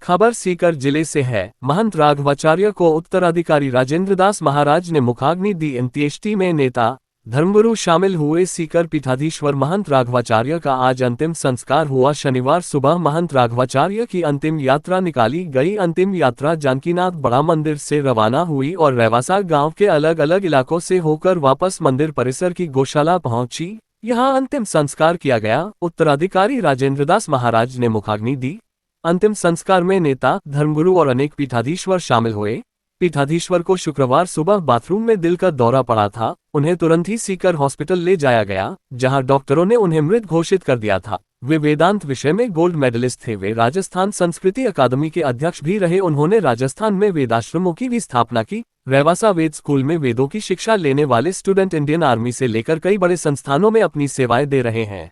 खबर सीकर जिले से है। महंत राघवाचार्य को उत्तराधिकारी राजेंद्र दास महाराज ने मुखाग्नि दी। अंत्येष्टि में नेता धर्मगुरु शामिल हुए। सीकर पीठाधीश्वर महंत राघवाचार्य का आज अंतिम संस्कार हुआ। शनिवार सुबह महंत राघवाचार्य की अंतिम यात्रा निकाली गई। अंतिम यात्रा जानकीनाथ बड़ा मंदिर से रवाना हुई और रेवासा गांव के अलग अलग इलाकों से होकर वापस मंदिर परिसर की गौशाला पहुंची। यहां अंतिम संस्कार किया गया। उत्तराधिकारी राजेंद्र दास महाराज ने मुखाग्नि दी। अंतिम संस्कार में नेता धर्मगुरु और अनेक पीठाधीश्वर शामिल हुए। पीठाधीश्वर को शुक्रवार सुबह बाथरूम में दिल का दौरा पड़ा था। उन्हें तुरंत ही सीकर हॉस्पिटल ले जाया गया, जहां डॉक्टरों ने उन्हें मृत घोषित कर दिया था। वे वेदांत विषय में गोल्ड मेडलिस्ट थे। वे राजस्थान संस्कृति अकादमी के अध्यक्ष भी रहे। उन्होंने राजस्थान में वेदाश्रमों की भी स्थापना की। रेवासा वेद स्कूल में वेदों की शिक्षा लेने वाले स्टूडेंट इंडियन आर्मी से लेकर कई बड़े संस्थानों में अपनी सेवाएं दे रहे हैं।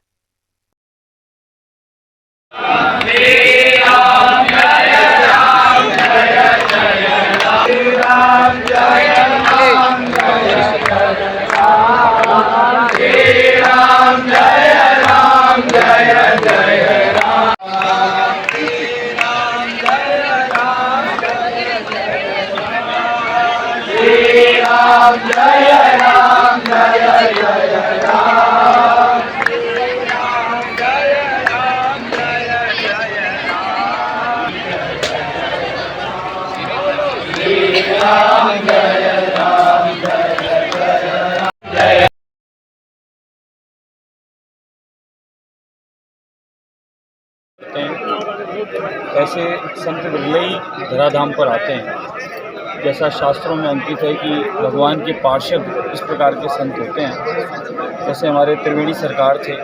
ऐसे संत विरले ही धराधाम पर आते हैं। जैसा शास्त्रों में अंकित है कि भगवान के पार्षद इस प्रकार के संत होते हैं। जैसे हमारे त्रिवेणी सरकार थे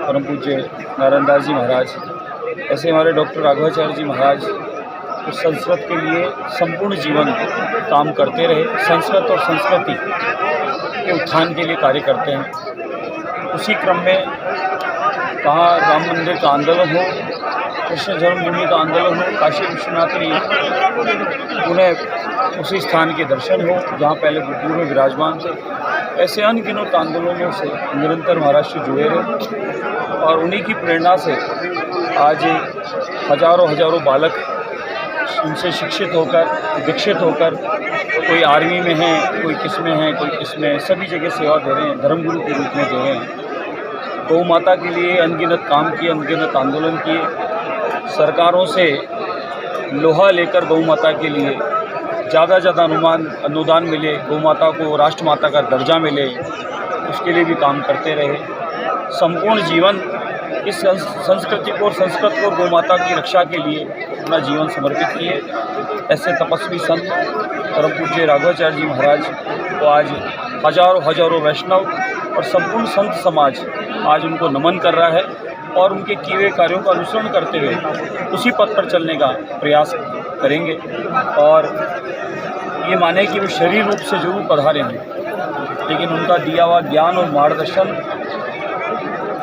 परम पूज्य नारायण दास जी महाराज, ऐसे हमारे डॉक्टर राघवाचार्य जी महाराज तो संस्कृत के लिए संपूर्ण जीवन काम करते रहे। संस्कृत और संस्कृति के उत्थान के लिए कार्य करते हैं। उसी क्रम में कहाँ राम मंदिर का आंदोलन हो, कृष्ण जन्मभूमि का आंदोलन हो, काशी विश्वनाथ की उन्हें उसी स्थान के दर्शन हो जहाँ पहले बुद्धू में विराजमान थे। ऐसे अनगिनत आंदोलनों से निरंतर महाराष्ट्र जुड़े रहे और उन्हीं की प्रेरणा से आज हजारों बालक उनसे शिक्षित होकर, दीक्षित होकर, कोई आर्मी में है, कोई किस में है, कोई किस में, सभी जगह सेवा दे रहे हैं, धर्मगुरु के रूप में दे रहे हैं। गौ माता के लिए अनगिनत काम किए, अनगिनत आंदोलन किए। सरकारों से लोहा लेकर गौ माता के लिए ज़्यादा अनुदान मिले, गौ माता को राष्ट्रमाता का दर्जा मिले, उसके लिए भी काम करते रहे। संपूर्ण जीवन इस संस्कृति को और संस्कृत को, गौ माता की रक्षा के लिए अपना जीवन समर्पित किए। ऐसे तपस्वी संत परम पूज्य राघवाचार्य जी महाराज को आज हजारों वैष्णव और संपूर्ण संत समाज आज उनको नमन कर रहा है और उनके किए हुए कार्यों का अनुसरण करते हुए उसी पथ पर चलने का प्रयास करेंगे। और ये माने कि वे शरीर रूप से जरूर पधारे हैं, लेकिन उनका दिया हुआ ज्ञान और मार्गदर्शन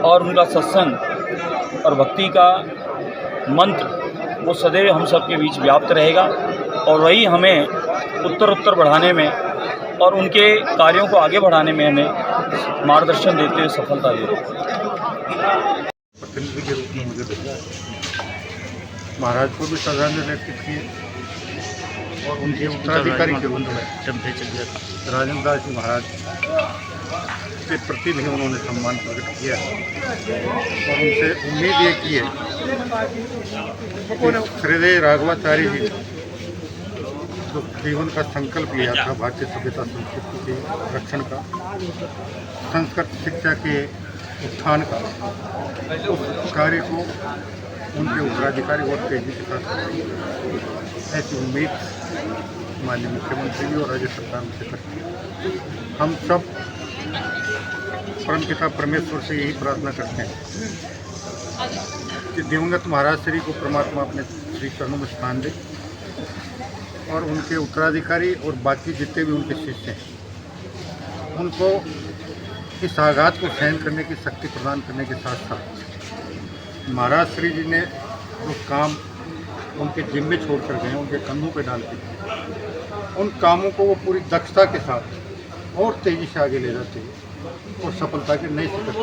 और उनका सत्संग और भक्ति का मंत्र वो सदैव हम सबके बीच व्याप्त रहेगा और वही हमें उत्तर बढ़ाने में और उनके कार्यों को आगे बढ़ाने में हमें मार्गदर्शन देते हुए सफलता देगा। प्रतिनिधि के रूप में मुझे भेजा, महाराज को भी श्रद्धांजलि अर्पित किए और उनके उत्तराधिकारी के रूप में राजेंद्र दास जी महाराज के प्रति भी उन्होंने सम्मान प्रकट किया और उनसे उम्मीद ये की है कि श्रीदेव राघवाचार्य जी जो जीवन का संकल्प लिया था भारतीय सभ्यता संस्कृति के रक्षण का, संस्कृत शिक्षा के उत्थान का, उस कार्य को उनके उत्तराधिकारी और तेजी के साथ करेंगे। ऐसी उम्मीद माननीय मुख्यमंत्री जी और राज्य सरकार से करती है। हम सब परमपिता परमेश्वर से यही प्रार्थना करते हैं कि दिवंगत महाराज श्री को परमात्मा अपने श्री चरणों में स्थान दे और उनके उत्तराधिकारी और बाकी जितने भी उनके शिष्य हैं उनको इस आघात को सहन करने की शक्ति प्रदान करने के साथ साथ महाराज श्री जी ने जो काम उनके जिम्मे छोड़ कर गए, उनके कंधों पे डाल के, उन कामों को वो पूरी दक्षता के साथ और तेजी से आगे ले जाते हैं और सफलता के नए शिखर।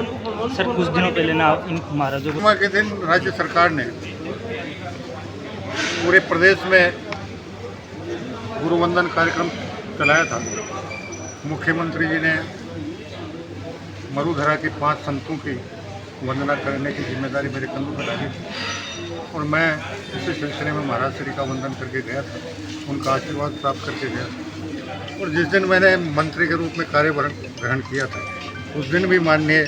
सर, कुछ दिनों पहले ना इन महाराजों के दिन राज्य सरकार ने पूरे प्रदेश में गुरुवंदन कार्यक्रम चलाया था। मुख्यमंत्री जी ने मरुधरा के 5 संतों की वंदना करने की जिम्मेदारी मेरे कंधों पर डाली थी और मैं इसी सिलसिले में महाराज श्री का वंदन करके गया था, उनका आशीर्वाद प्राप्त करके गया था। और जिस दिन मैंने मंत्री के रूप में कार्यभार ग्रहण किया था, उस दिन भी माननीय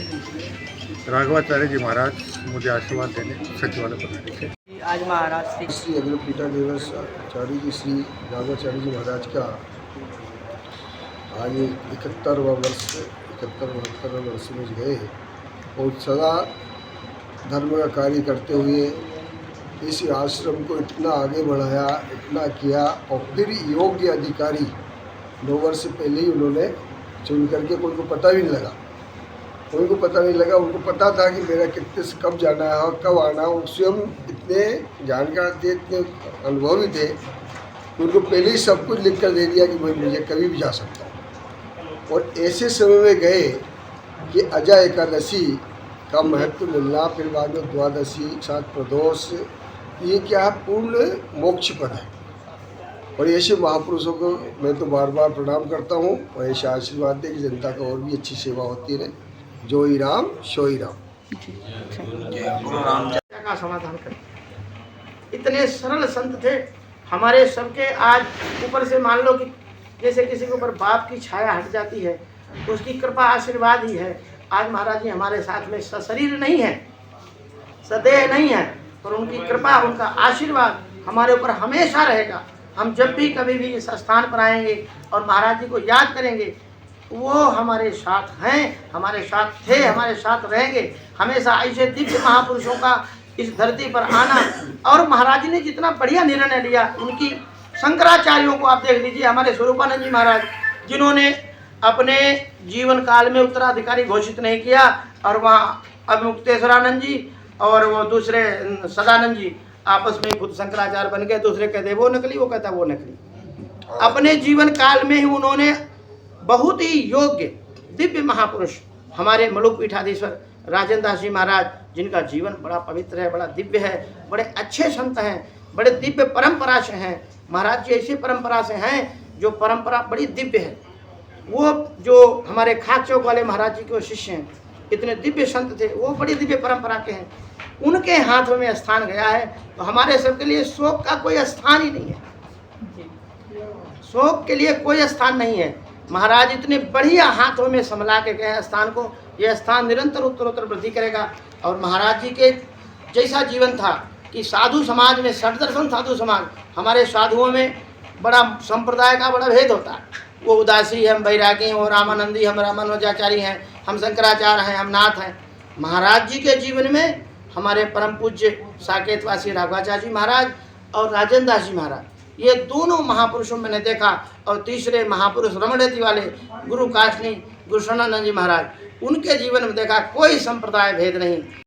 राघवाचार्य जी महाराज मुझे आशीर्वाद देने सचिवालय पर आए थे। आज महाराज श्री अग्रपीठा दिवस आचार्य जी श्री राघवाचार्य जी महाराज का आज 71वां वर्ष में गए और सदा धर्म का कार्य करते हुए इस आश्रम को इतना आगे बढ़ाया, इतना किया। और फिर योग्य अधिकारी 9 वर्ष पहले ही उन्होंने चुन करके, कोई को पता भी नहीं लगा, उनको पता था कि मेरा कितने से कब जाना है और कब आना है। वो स्वयं इतने जानकार थे, इतने अनुभवी थे, उनको पहले ही सब कुछ लिख कर दे दिया कि भाई मुझे कभी भी जा सकता हूँ। और ऐसे समय में गए कि अजा एकादशी का महत्व मिलना, फिर बाद में द्वादशी, साथ प्रदोष, ये क्या है, पूर्ण मोक्ष पद है। और ऐसे महापुरुषों को मैं तो बार बार प्रणाम करता हूँ और ऐसे आशीर्वाद दे कि जनता का और भी अच्छी सेवा होती रहे। जो ही राम सो ही राम। का समाधान कर, इतने सरल संत थे हमारे सबके। आज ऊपर से मान लो कि जैसे किसी के ऊपर बाप की छाया हट जाती है तो उसकी कृपा आशीर्वाद ही है। आज महाराज जी हमारे साथ में सशरीर नहीं है, सदेह नहीं है, पर उनकी कृपा, उनका आशीर्वाद हमारे ऊपर हमेशा रहेगा। हम जब भी कभी भी इस स्थान पर आएंगे और महाराज जी को याद करेंगे, वो हमारे साथ हैं, हमारे साथ थे, हमारे साथ रहेंगे हमेशा। ऐसे दिव्य महापुरुषों का इस धरती पर आना, और महाराज जी ने जितना बढ़िया निर्णय लिया, उनकी शंकराचार्यों को आप देख लीजिए। हमारे स्वरूपानंद जी महाराज, जिन्होंने अपने जीवन काल में उत्तराधिकारी घोषित नहीं किया, और वहाँ अभिमुक्तेश्वरानंद जी और वो दूसरे सदानंद जी आपस में खुद शंकराचार्य बन गए। दूसरे कहते वो नकली, वो कहता वो नकली। अपने जीवन काल में ही उन्होंने बहुत ही योग्य दिव्य महापुरुष हमारे मलुक पीठाधीश्वर राजेंद्र दास जी महाराज, जिनका जीवन बड़ा पवित्र है, बड़ा दिव्य है, बड़े अच्छे संत हैं, बड़े दिव्य परंपरा से हैं। महाराज जी ऐसी परंपरा से हैं जो परंपरा बड़ी दिव्य है। वो जो हमारे खाक चौक वाले महाराज जी के शिष्य हैं, इतने दिव्य संत थे, वो बड़ी दिव्य परंपरा के हैं। उनके हाथों में स्थान गया है तो हमारे सबके लिए शोक का कोई स्थान ही नहीं है, शोक के लिए कोई स्थान नहीं है। महाराज इतने बढ़िया हाथों में संभला के गए स्थान को, यह स्थान निरंतर उत्तरोत्तर वृद्धि करेगा। और महाराज जी के जैसा जीवन था कि साधु समाज में, षटदर्शन साधु समाज, हमारे साधुओं में बड़ा संप्रदाय का बड़ा भेद होता है। वो उदासी, हम बैरागी हैं, वो रामानंदी, हम रामानुजाचारी हैं, हम शंकराचार्य हैं, हम नाथ हैं। महाराज जी के जीवन में हमारे परम पूज्य साकेतवासी राघवाचार्य जी महाराज और राजेंद्र दास जी महाराज, ये दोनों महापुरुषों मैंने देखा। और तीसरे महापुरुष रमणती वाले गुरु काशनी गुरु शरणानंद जी महाराज, उनके जीवन में देखा कोई संप्रदाय भेद नहीं।